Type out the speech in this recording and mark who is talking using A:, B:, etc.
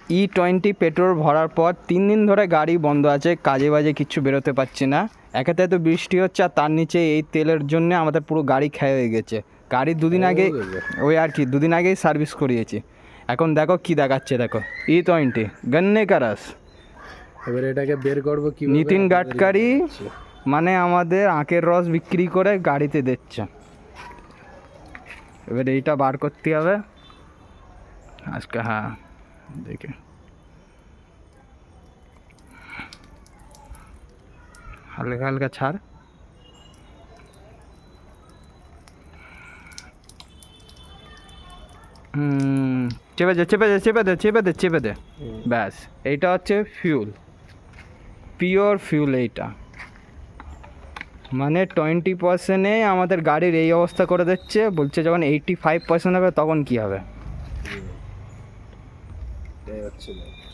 A: E20 petrol ভরার পর 3 দিন ধরে গাড়ি বন্ধ আছে, কাজে বাজে কিচ্ছু বেরোতে পারছি না। একেতে তো বৃষ্টি হচ্ছে, আর তার নিচে এই তেলের জন্য আমাদের পুরো গাড়ি ক্ষয় হয়ে গেছে। গাড়ি দুদিন আগে ওই আর কি দুদিন আগেই সার্ভিস করিয়েছি। এখন দেখো কি দেখাচ্ছে, দেখো E20 গন্নে কা রস।
B: এবার এটাকে বের করবো কি?
A: নিতিন গাডকারি মানে আমাদের আখের রস বিক্রি করে গাড়িতে দিচ্ছে। এবার এইটা বার করতে হবে আজকে। হ্যাঁ দেখে হালকা হালকা ছাড়। চেপে দে চেপে দে চেপে দে চেপে দে চেপে দে, ব্যাস। এইটা হচ্ছে ফিউল, পিওর ফিউল। এইটা মানে 20%-এ আমাদের গাড়ির এই অবস্থা করে দিচ্ছে। বলছে যখন 85% হবে তখন কি হবে?
B: এই হচ্ছে ব্যাপার।